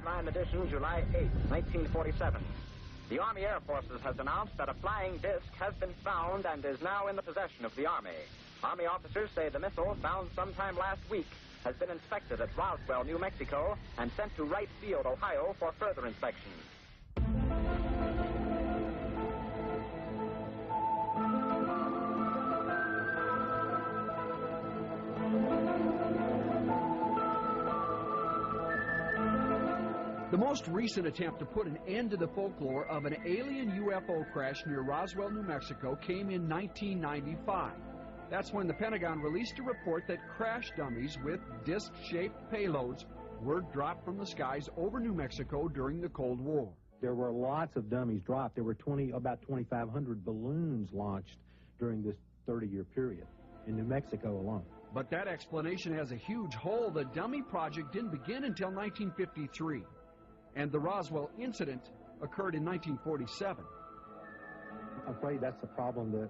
Headline edition, July 8, 1947. The Army Air Forces has announced that a flying disc has been found and is now in the possession of the Army. Army officers say the missile, found sometime last week, has been inspected at Roswell, New Mexico, and sent to Wright Field, Ohio, for further inspection. The most recent attempt to put an end to the folklore of an alien UFO crash near Roswell, New Mexico, came in 1995. That's when the Pentagon released a report that crash dummies with disc-shaped payloads were dropped from the skies over New Mexico during the Cold War. There were lots of dummies dropped. There were about 2,500 balloons launched during this 30-year period in New Mexico alone. But that explanation has a huge hole. The dummy project didn't begin until 1953. And the Roswell incident occurred in 1947. I'm afraid that's the problem that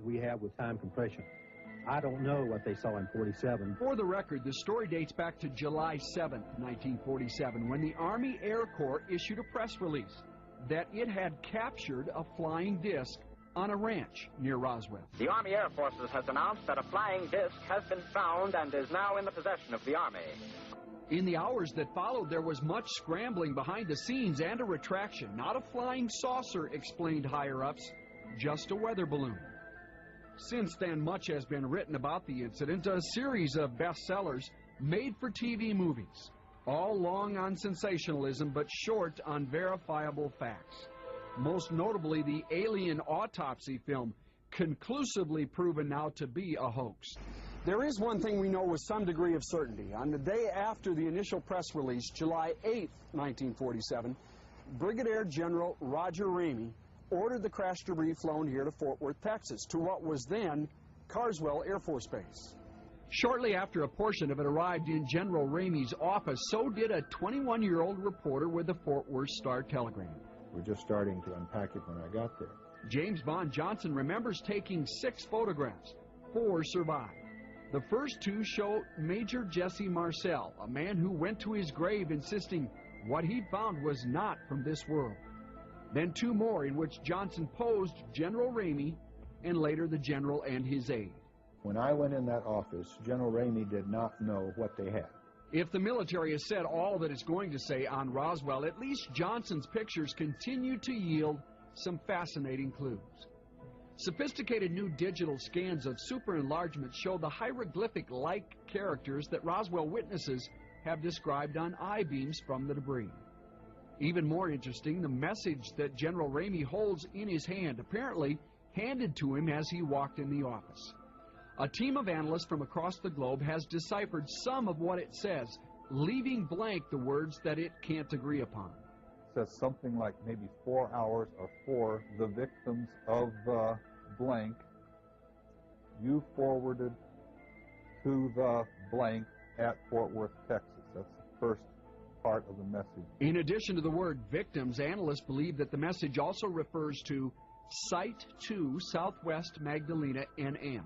we have with time compression. I don't know what they saw in 47. For the record, the story dates back to July 7, 1947, when the Army Air Corps issued a press release that it had captured a flying disc on a ranch near Roswell. The Army Air Forces has announced that a flying disc has been found and is now in the possession of the Army. In the hours that followed, there was much scrambling behind the scenes and a retraction. Not a flying saucer, explained higher-ups, just a weather balloon. Since then, much has been written about the incident, a series of bestsellers made-for-TV movies, all long on sensationalism but short on verifiable facts. Most notably, the Alien Autopsy film, conclusively proven now to be a hoax. There is one thing we know with some degree of certainty. On the day after the initial press release, July 8, 1947, Brigadier General Roger Ramey ordered the crash debris flown here to Fort Worth, Texas, to what was then Carswell Air Force Base. Shortly after a portion of it arrived in General Ramey's office, so did a 21-year-old reporter with the Fort Worth Star-Telegram. We're just starting to unpack it when I got there. James Bond Johnson remembers taking 6 photographs. 4 survived. The first 2 show Major Jesse Marcel, a man who went to his grave insisting what he'd found was not from this world. Then 2 more in which Johnson posed General Ramey and later the general and his aide. When I went in that office, General Ramey did not know what they had. If the military has said all that it's going to say on Roswell, at least Johnson's pictures continue to yield some fascinating clues. Sophisticated new digital scans of super-enlargement show the hieroglyphic-like characters that Roswell witnesses have described on I-beams from the debris. Even more interesting, the message that General Ramey holds in his hand, apparently handed to him as he walked in the office. A team of analysts from across the globe has deciphered some of what it says, leaving blank the words that it can't agree upon. Says something like maybe 4 hours or for the victims of blank, you forwarded to the blank at Fort Worth, Texas. That's the first part of the message. In addition to the word victims, analysts believe that the message also refers to Site 2, Southwest Magdalena, NM.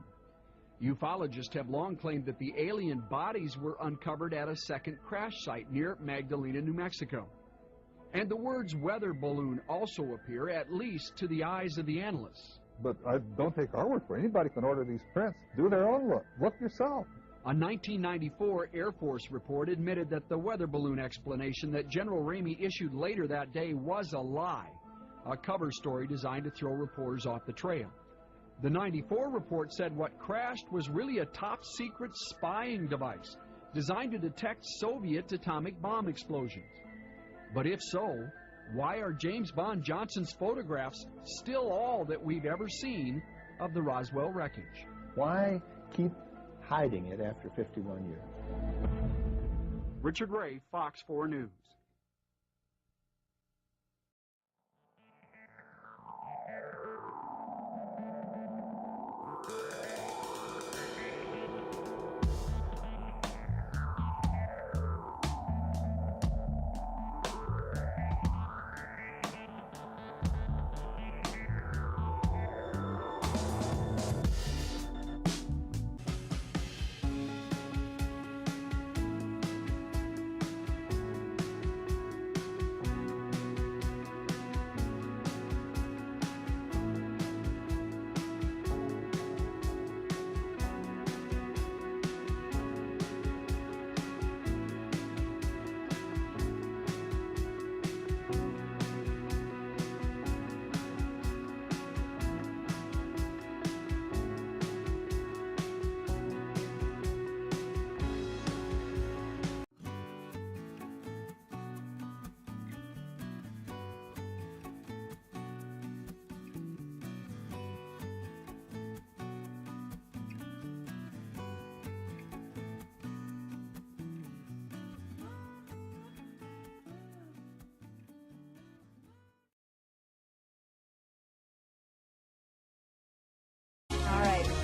Ufologists have long claimed that the alien bodies were uncovered at a second crash site near Magdalena, New Mexico. And the words weather balloon also appear, at least to the eyes of the analysts. But don't take our word for it. Anybody can order these prints. Do their own look. Look yourself. A 1994 Air Force report admitted that the weather balloon explanation that General Ramey issued later that day was a lie, a cover story designed to throw reporters off the trail. The 94 report said what crashed was really a top-secret spying device designed to detect Soviet atomic bomb explosions. But if so, why are James Bond Johnson's photographs still all that we've ever seen of the Roswell wreckage? Why keep hiding it after 51 years? Richard Ray, Fox 4 News.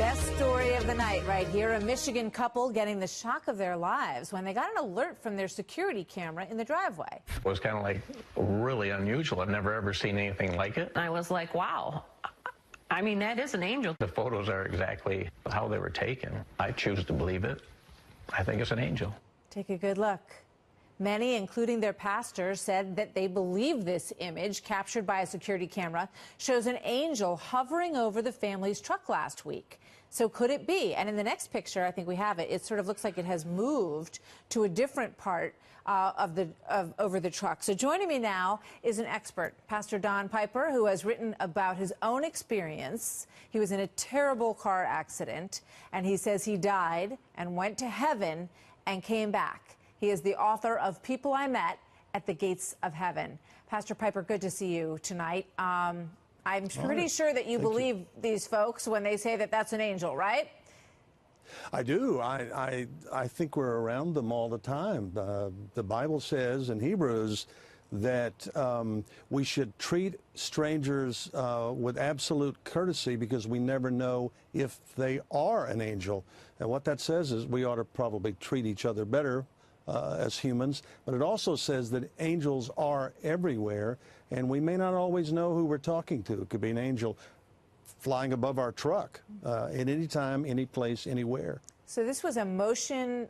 best story of the night right here. A Michigan couple getting the shock of their lives when they got an alert from their security camera in the driveway. It was kind of like really unusual. I've never ever seen anything like it. I was like, wow. I mean, that is an angel. The photos are exactly how they were taken. I choose to believe it. I think it's an angel. Take a good look. Many, including their pastors, said that they believe this image, captured by a security camera, shows an angel hovering over the family's truck last week. So could it be? And in the next picture, I think we have it, it sort of looks like it has moved to a different part over the truck. So joining me now is an expert, Pastor Don Piper, who has written about his own experience. He was in a terrible car accident, and he says he died and went to heaven and came back. He is the author of People I Met at the Gates of Heaven. Pastor Piper, good to see you tonight. I'm pretty sure that you believe these folks when they say that that's an angel, right? I do. I think we're around them all the time. The Bible says in Hebrews that we should treat strangers with absolute courtesy because we never know if they are an angel. And what that says is we ought to probably treat each other better as humans, but it also says that angels are everywhere, and we may not always know who we're talking to. It could be an angel flying above our truck at any time, any place, anywhere. So this was a motion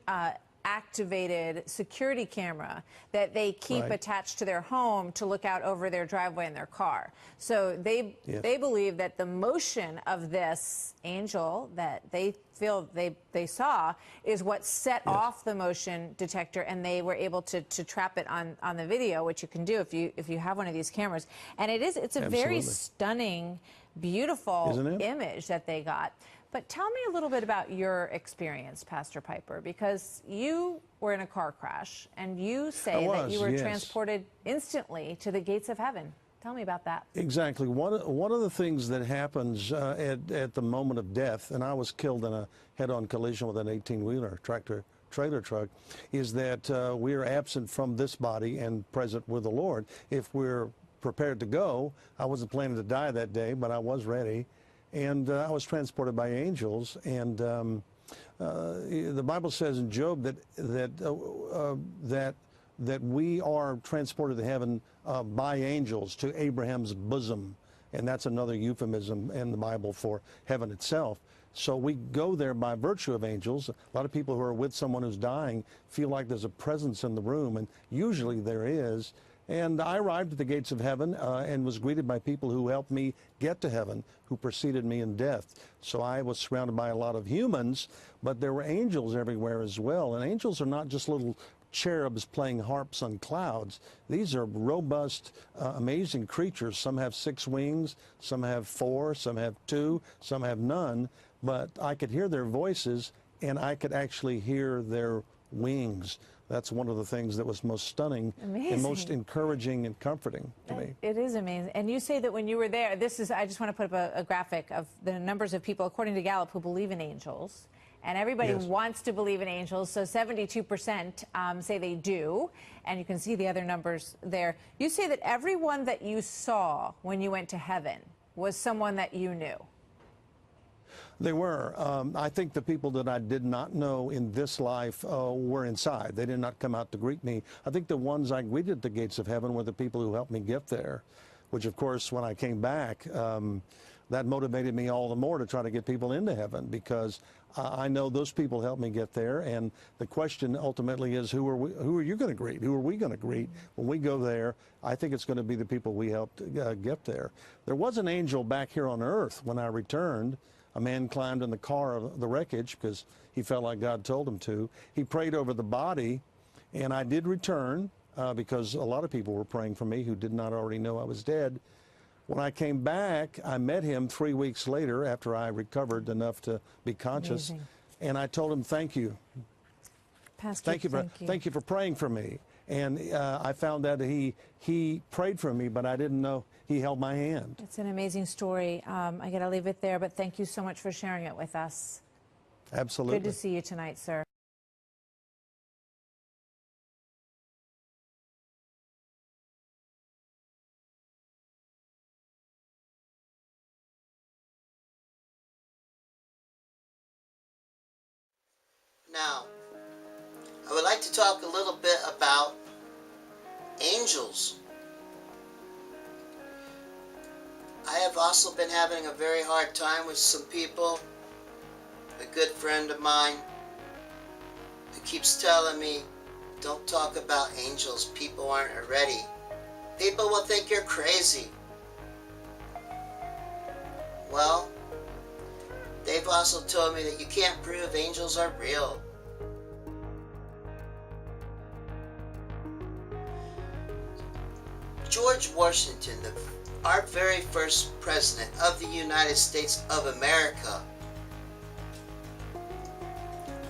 activated security camera that they keep attached to their home to look out over their driveway in their car. So they believe that the motion of this angel that they feel they saw is what set off the motion detector, and they were able to trap it on the video, which you can do if you have one of these cameras. And it's a very stunning, beautiful image that they got. But tell me a little bit about your experience, Pastor Piper, because you were in a car crash, and you say that you were transported instantly to the gates of heaven. Tell me about that. Exactly. One of the things that happens at the moment of death, and I was killed in a head-on collision with an 18-wheeler trailer truck, is that we are absent from this body and present with the Lord. If we're prepared to go, I wasn't planning to die that day, but I was ready. And I was transported by angels, and the Bible says in Job that we are transported to heaven by angels to Abraham's bosom, and that's another euphemism in the Bible for heaven itself. So we go there by virtue of angels. A lot of people who are with someone who's dying feel like there's a presence in the room, and usually there is. And I arrived at the gates of heaven and was greeted by people who helped me get to heaven, who preceded me in death. So I was surrounded by a lot of humans, but there were angels everywhere as well. And angels are not just little cherubs playing harps on clouds. These are robust, amazing creatures. Some have 6 wings, some have 4, some have 2, some have none. But I could hear their voices, and I could actually hear their wings. That's one of the things that was most stunning and most encouraging and comforting to me. It is amazing. And you say that when you were there, I just want to put up a graphic of the numbers of people, according to Gallup, who believe in angels. And everybody wants to believe in angels, so 72% say they do. And you can see the other numbers there. You say that everyone that you saw when you went to heaven was someone that you knew. They were. I think the people that I did not know in this life were inside. They did not come out to greet me. I think the ones I greeted at the gates of heaven were the people who helped me get there, which, of course, when I came back, that motivated me all the more to try to get people into heaven, because I know those people helped me get there. And the question ultimately is, who are you going to greet? Who are we going to greet when we go there? I think it's going to be the people we helped get there. There was an angel back here on earth when I returned. A man climbed in the car of the wreckage because he felt like God told him to. He prayed over the body, and I did return because a lot of people were praying for me who did not already know I was dead. When I came back, I met him 3 weeks later after I recovered enough to be conscious. Amazing. And I told him, thank you. Pastor, thank you for praying for me. And I found out that he prayed for me, but I didn't know he held my hand. It's an amazing story. I got to leave it there, but thank you so much for sharing it with us. Absolutely. Good to see you tonight, sir. Now, I would like to talk a little bit about angels. I have also been having a very hard time with some people. A good friend of mine who keeps telling me, don't talk about angels, people aren't ready. People will think you're crazy. Well, they've also told me that you can't prove angels are real. George Washington, our very first president of the United States of America,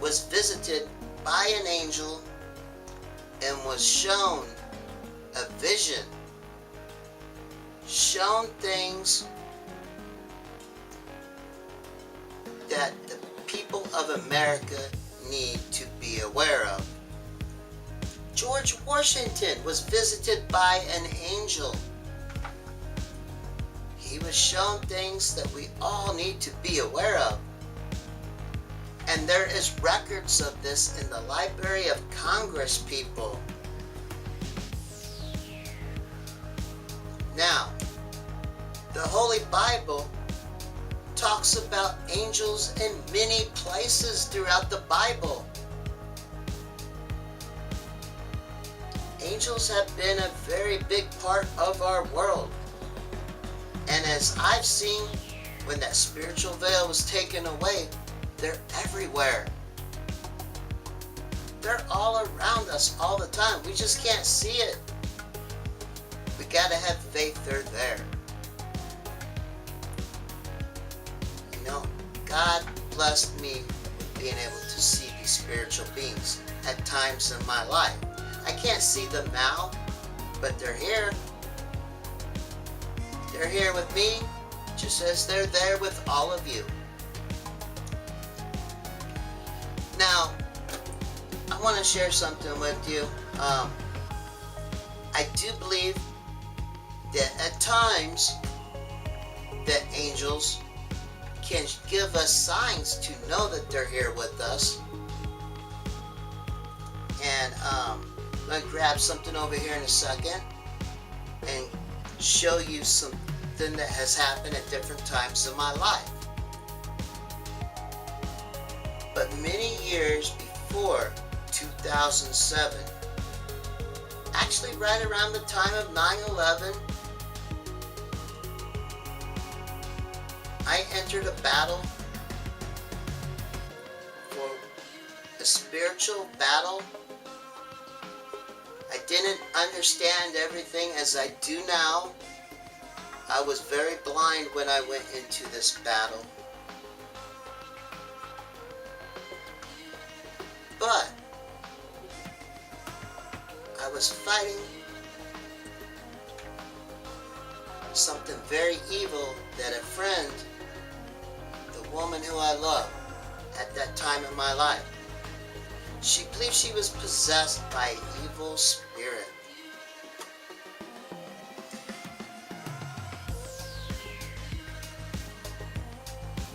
was visited by an angel and was shown a vision, shown things that the people of America need to be aware of. George Washington was visited by an angel. He was shown things that we all need to be aware of. And there is records of this in the Library of Congress, people. Now, the Holy Bible talks about angels in many places throughout the Bible. Angels have been a very big part of our world. And as I've seen, when that spiritual veil was taken away, they're everywhere. They're all around us all the time. We just can't see it. We gotta have faith they're there. You know, God blessed me with being able to see these spiritual beings at times in my life. I can't see them now, but they're here. They're here with me, just as they're there with all of you. Now, I want to share something with you. I do believe that at times that angels can give us signs to know that they're here with us. And I'm going to grab something over here in a second and show you something that has happened at different times in my life. But many years before 2007, actually right around the time of 9/11, I entered a battle, for a spiritual battle. I didn't understand everything as I do now. I was very blind when I went into this battle. But I was fighting something very evil that a friend, the woman who I loved at that time in my life, she believed she was possessed by an evil spirit.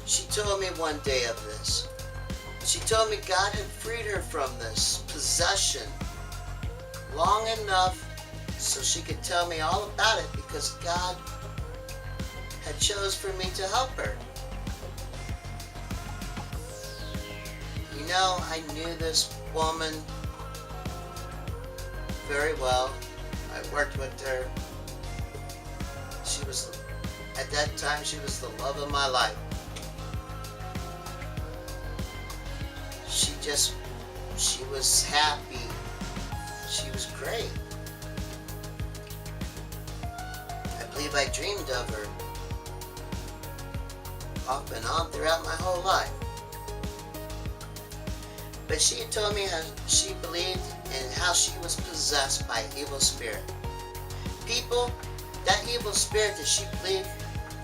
She told me one day of this. She told me God had freed her from this possession long enough so she could tell me all about it, because God had chose for me to help her. You know, I knew this woman very well. I worked with her. She was, at that time, she was the love of my life. She was happy. She was great. I believe I dreamed of her off and on throughout my whole life. But she had told me how she believed and how she was possessed by an evil spirit. People, that evil spirit that she believed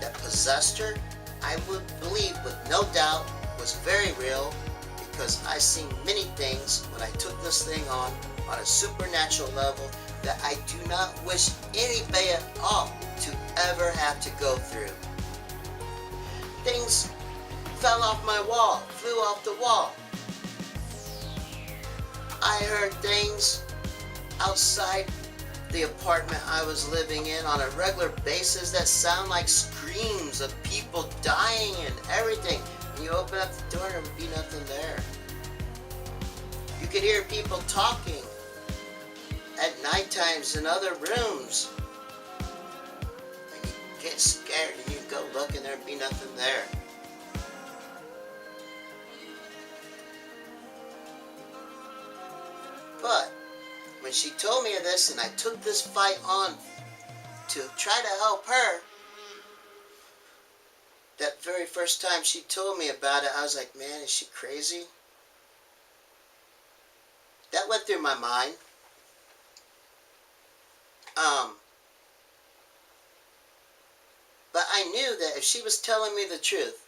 that possessed her, I would believe with no doubt was very real, because I seen many things when I took this thing on a supernatural level that I do not wish anybody at all to ever have to go through. Things fell off my wall, flew off the wall. I heard things outside the apartment I was living in on a regular basis that sound like screams of people dying and everything. And you open up the door and there would be nothing there. You could hear people talking at night times in other rooms. And you get scared and you go look and there'd be nothing there. But when she told me of this and I took this fight on to try to help her, that very first time she told me about it, I was like, man, is she crazy? That went through my mind. But I knew that if she was telling me the truth,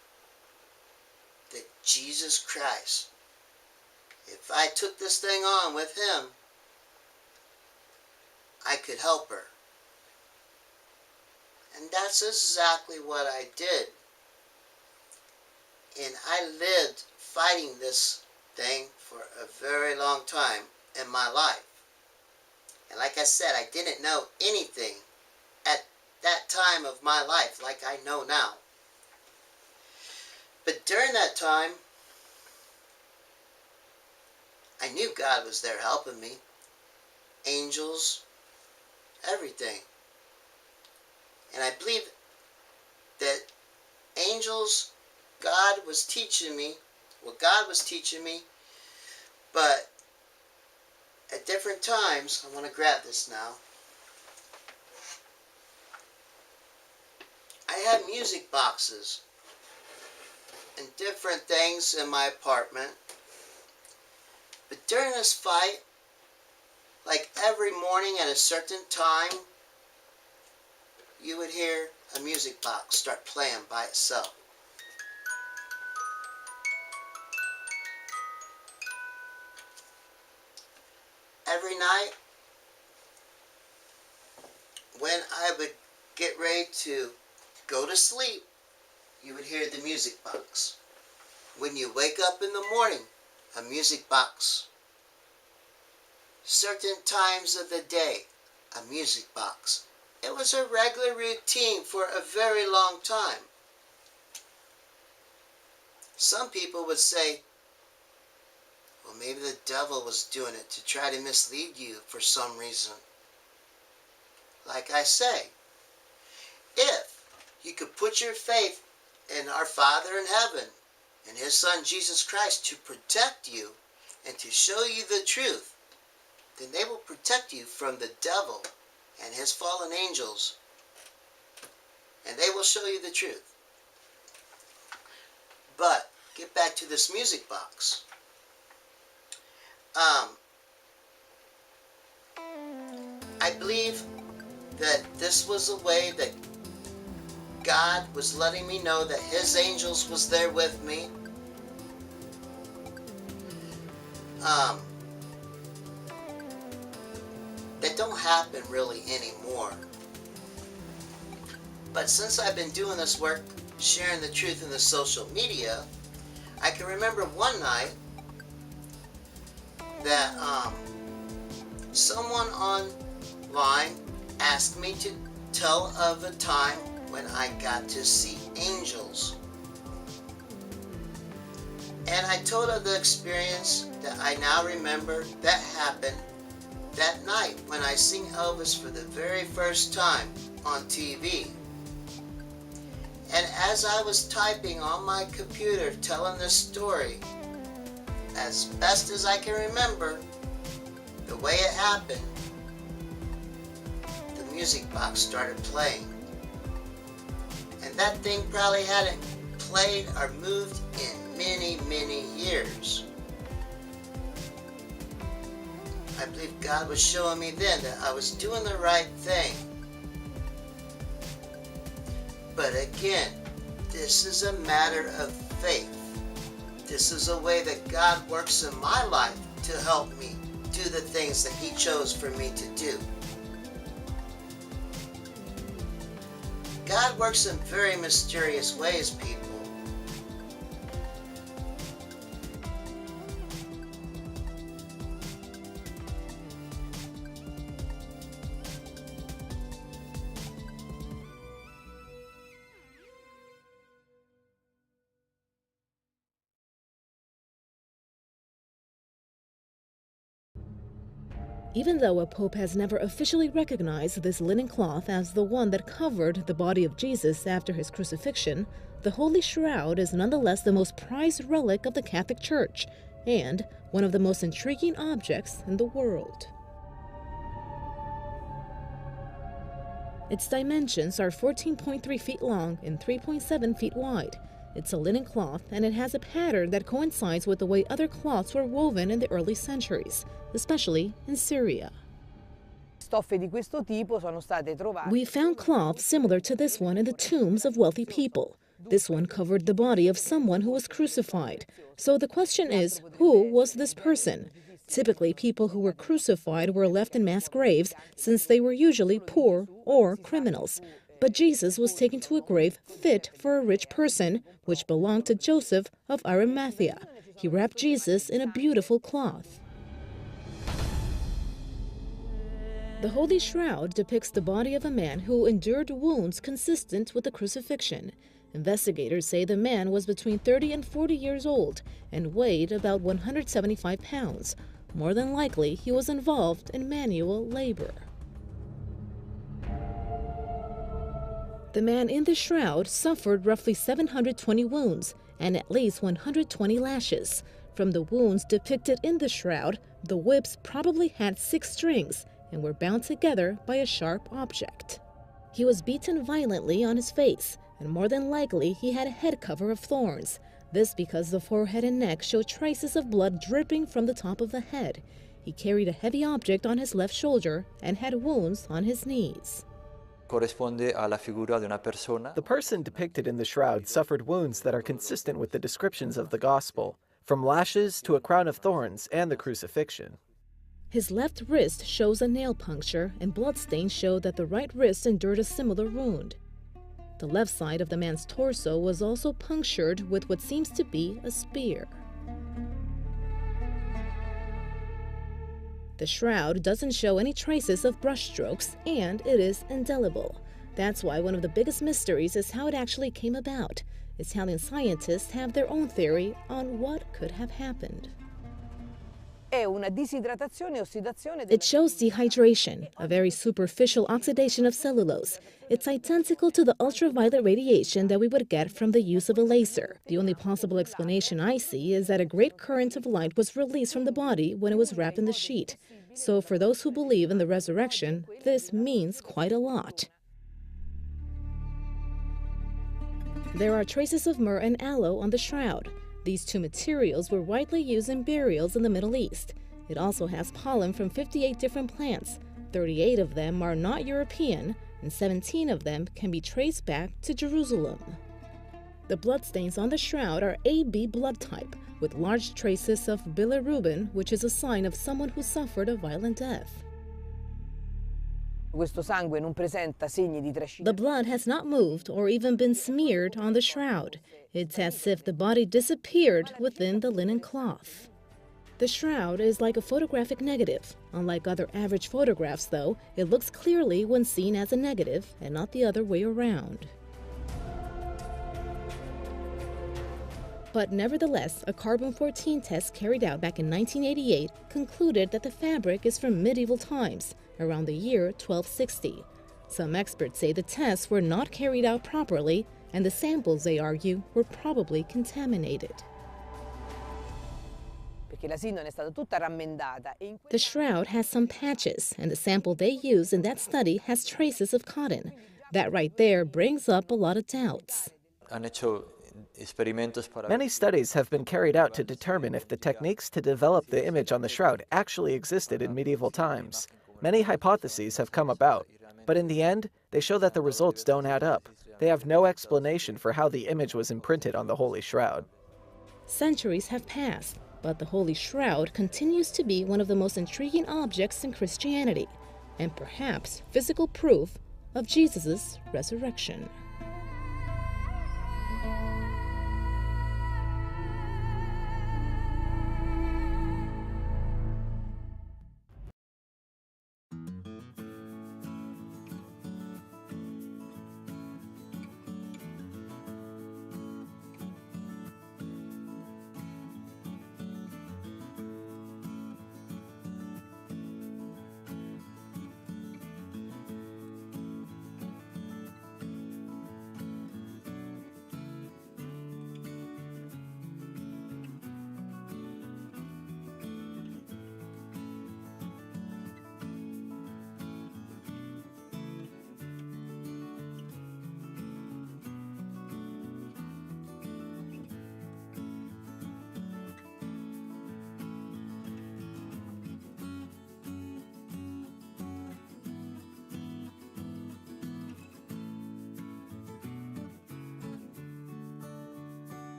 that Jesus Christ, if I took this thing on with him, I could help her. And that's exactly what I did. And I lived fighting this thing for a very long time in my life. And like I said, I didn't know anything at that time of my life like I know now. But during that time, I knew God was there helping me. Angels, everything. And I believe that angels, God was teaching me, but at different times, I want to grab this now. I had music boxes and different things in my apartment. But during this fight, like every morning at a certain time, you would hear a music box start playing by itself. Every night, when I would get ready to go to sleep, you would hear the music box. When you wake up in the morning, a music box. Certain times of the day, a music box. It was a regular routine for a very long time. Some people would say, well, maybe the devil was doing it to try to mislead you for some reason. Like I say, if you could put your faith in our Father in heaven and his Son Jesus Christ to protect you and to show you the truth, then they will protect you from the devil and his fallen angels, and they will show you the truth. But get back to this music box. I believe that this was a way that God was letting me know that his angels was there with me. That don't happen really anymore. But since I've been doing this work, sharing the truth in the social media, I can remember one night that someone online asked me to tell of a time when I got to see angels. And I told of the experience that I now remember that happened that night when I seen Elvis for the very first time on TV. And as I was typing on my computer telling this story, as best as I can remember, the way it happened, the music box started playing. And that thing probably hadn't played or moved in many, many years. I believe God was showing me then that I was doing the right thing. But again, this is a matter of faith. This is a way that God works in my life to help me do the things that he chose for me to do. God works in very mysterious ways, people. Even though a pope has never officially recognized this linen cloth as the one that covered the body of Jesus after his crucifixion, the Holy Shroud is nonetheless the most prized relic of the Catholic Church and one of the most intriguing objects in the world. Its dimensions are 14.3 feet long and 3.7 feet wide. It's a linen cloth, and it has a pattern that coincides with the way other cloths were woven in the early centuries, especially in Syria. We found cloths similar to this one in the tombs of wealthy people. This one covered the body of someone who was crucified. So the question is, who was this person? Typically, people who were crucified were left in mass graves since they were usually poor or criminals. But Jesus was taken to a grave fit for a rich person, which belonged to Joseph of Arimathea. He wrapped Jesus in a beautiful cloth. The Holy Shroud depicts the body of a man who endured wounds consistent with the crucifixion. Investigators say the man was between 30 and 40 years old and weighed about 175 pounds. More than likely, he was involved in manual labor. The man in the shroud suffered roughly 720 wounds and at least 120 lashes. From the wounds depicted in the shroud, the whips probably had 6 strings and were bound together by a sharp object. He was beaten violently on his face, and more than likely he had a head cover of thorns. This because the forehead and neck showed traces of blood dripping from the top of the head. He carried a heavy object on his left shoulder and had wounds on his knees. The person depicted in the shroud suffered wounds that are consistent with the descriptions of the Gospel, from lashes to a crown of thorns and the crucifixion. His left wrist shows a nail puncture, and bloodstains show that the right wrist endured a similar wound. The left side of the man's torso was also punctured with what seems to be a spear. The shroud doesn't show any traces of brushstrokes, and it is indelible. That's why one of the biggest mysteries is how it actually came about. Italian scientists have their own theory on what could have happened. It shows dehydration, a very superficial oxidation of cellulose. It's identical to the ultraviolet radiation that we would get from the use of a laser. The only possible explanation I see is that a great current of light was released from the body when it was wrapped in the sheet. So for those who believe in the resurrection, this means quite a lot. There are traces of myrrh and aloe on the shroud. These two materials were widely used in burials in the Middle East. It also has pollen from 58 different plants. 38 of them are not European, and 17 of them can be traced back to Jerusalem. The bloodstains on the shroud are AB blood type, with large traces of bilirubin, which is a sign of someone who suffered a violent death. The blood has not moved or even been smeared on the shroud. It's as if the body disappeared within the linen cloth. The shroud is like a photographic negative. Unlike other average photographs, though, it looks clearly when seen as a negative and not the other way around. But nevertheless, a carbon-14 test carried out back in 1988 concluded that the fabric is from medieval times, around the year 1260. Some experts say the tests were not carried out properly, and the samples, they argue, were probably contaminated. The shroud has some patches, and the sample they used in that study has traces of cotton. That right there brings up a lot of doubts. Many studies have been carried out to determine if the techniques to develop the image on the shroud actually existed in medieval times. Many hypotheses have come about, but in the end, they show that the results don't add up. They have no explanation for how the image was imprinted on the Holy Shroud. Centuries have passed, but the Holy Shroud continues to be one of the most intriguing objects in Christianity, and perhaps physical proof of Jesus' resurrection.